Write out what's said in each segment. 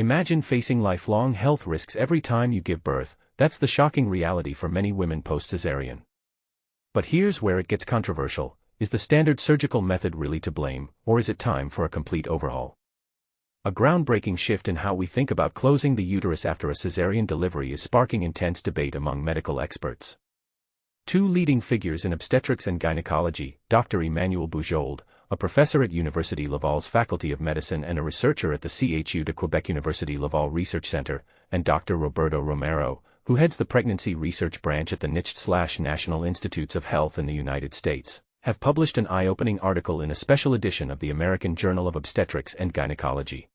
Imagine facing lifelong health risks every time you give birth. That's the shocking reality for many women post-cesarean. But here's where it gets controversial. Is the standard surgical method really to blame, or is it time for a complete overhaul? A groundbreaking shift in how we think about closing the uterus after a cesarean delivery is sparking intense debate among medical experts. Two leading figures in obstetrics and gynecology, Dr. Emmanuel Bujold, a professor at University Laval's Faculty of Medicine and a researcher at the CHU de Quebec University Laval Research Center, and Dr. Roberto Romero, who heads the pregnancy research branch at the NICHT/National Institutes of Health in the United States, have published an eye-opening article in a special edition of the American Journal of Obstetrics and Gynecology.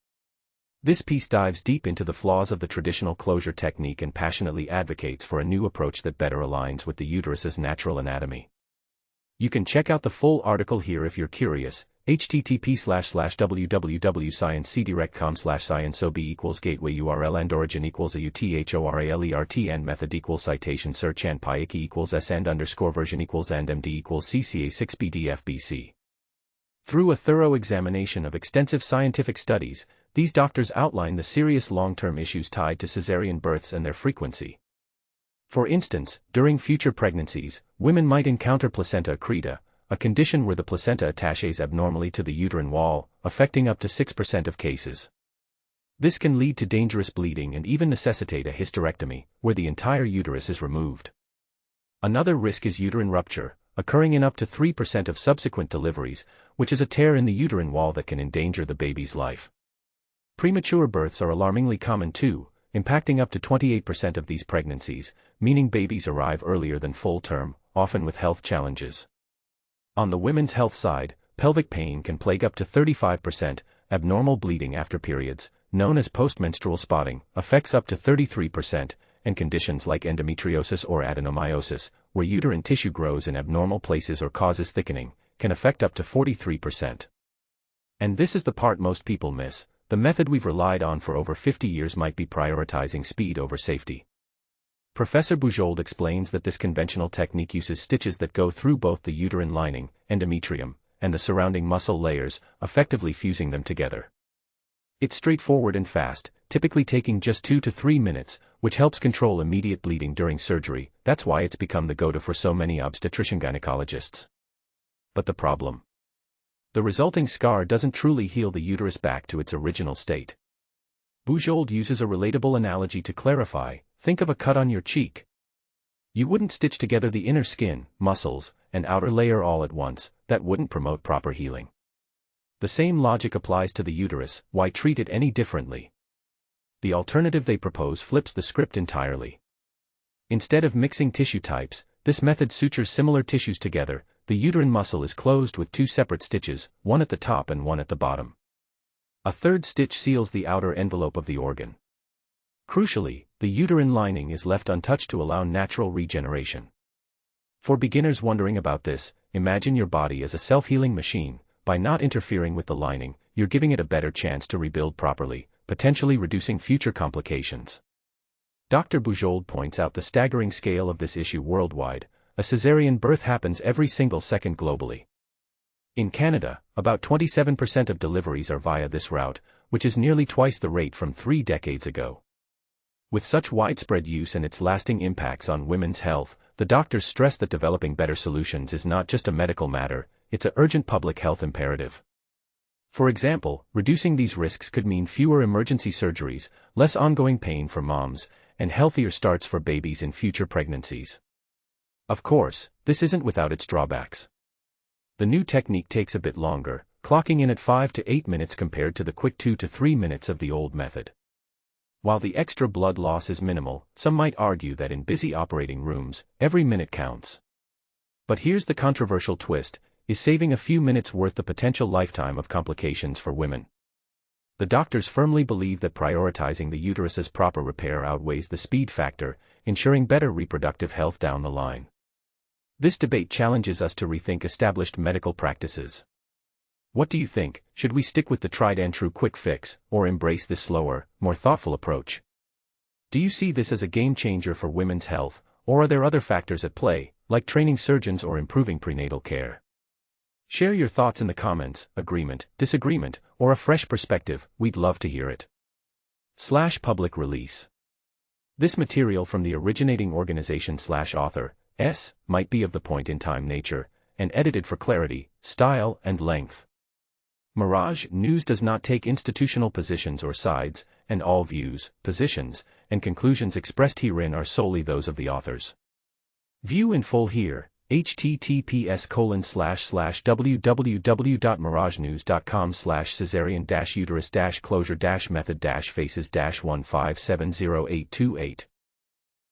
This piece dives deep into the flaws of the traditional closure technique and passionately advocates for a new approach that better aligns with the uterus's natural anatomy. You can check out the full article here if you're curious. http://www.sciencedirectcom/scienceob=gateway URL and origin equals a UTHORALERT and method equals citation search and PyAki equals S and _version equals and MD equals CCA6BDFBC. Through a thorough examination of extensive scientific studies, these doctors outline the serious long-term issues tied to cesarean births and their frequency. For instance, during future pregnancies, women might encounter placenta accreta, a condition where the placenta attaches abnormally to the uterine wall, affecting up to 6% of cases. This can lead to dangerous bleeding and even necessitate a hysterectomy, where the entire uterus is removed. Another risk is uterine rupture, occurring in up to 3% of subsequent deliveries, which is a tear in the uterine wall that can endanger the baby's life. Premature births are alarmingly common too, impacting up to 28% of these pregnancies, meaning babies arrive earlier than full term, often with health challenges. On the women's health side, pelvic pain can plague up to 35%, abnormal bleeding after periods, known as postmenstrual spotting, affects up to 33%, and conditions like endometriosis or adenomyosis, where uterine tissue grows in abnormal places or causes thickening, can affect up to 43%. And this is the part most people miss. The method we've relied on for over 50 years might be prioritizing speed over safety. Professor Bujold explains that this conventional technique uses stitches that go through both the uterine lining, endometrium, and the surrounding muscle layers, effectively fusing them together. It's straightforward and fast, typically taking just 2 to 3 minutes, which helps control immediate bleeding during surgery. That's why it's become the go-to for so many obstetrician gynecologists. But the problem? The resulting scar doesn't truly heal the uterus back to its original state. Bujold uses a relatable analogy to clarify. Think of a cut on your cheek. You wouldn't stitch together the inner skin, muscles, and outer layer all at once. That wouldn't promote proper healing. The same logic applies to the uterus. Why treat it any differently? The alternative they propose flips the script entirely. Instead of mixing tissue types, this method sutures similar tissues together. The uterine muscle is closed with 2 separate stitches, one at the top and one at the bottom. A third stitch seals the outer envelope of the organ. Crucially, the uterine lining is left untouched to allow natural regeneration. For beginners wondering about this, imagine your body as a self-healing machine. By not interfering with the lining, you're giving it a better chance to rebuild properly, potentially reducing future complications. Dr. Bujold points out the staggering scale of this issue worldwide. A cesarean birth happens every single second globally. In Canada, about 27% of deliveries are via this route, which is nearly twice the rate from 3 decades ago. With such widespread use and its lasting impacts on women's health, the doctors stress that developing better solutions is not just a medical matter, it's an urgent public health imperative. For example, reducing these risks could mean fewer emergency surgeries, less ongoing pain for moms, and healthier starts for babies in future pregnancies. Of course, this isn't without its drawbacks. The new technique takes a bit longer, clocking in at 5 to 8 minutes compared to the quick 2 to 3 minutes of the old method. While the extra blood loss is minimal, some might argue that in busy operating rooms, every minute counts. But here's the controversial twist: is saving a few minutes worth the potential lifetime of complications for women? The doctors firmly believe that prioritizing the uterus's proper repair outweighs the speed factor, ensuring better reproductive health down the line. This debate challenges us to rethink established medical practices. What do you think? Should we stick with the tried-and-true quick fix, or embrace this slower, more thoughtful approach? Do you see this as a game-changer for women's health, or are there other factors at play, like training surgeons or improving prenatal care? Share your thoughts in the comments. Agreement, disagreement, or a fresh perspective, we'd love to hear it. /public release. This material from the originating organization /author, might be of the point-in-time nature, and edited for clarity, style, and length. Mirage News does not take institutional positions or sides, and all views, positions, and conclusions expressed herein are solely those of the authors. View in full here, https://www.miragenews.com/cesarean-uterus-closure-method-faces-1570828.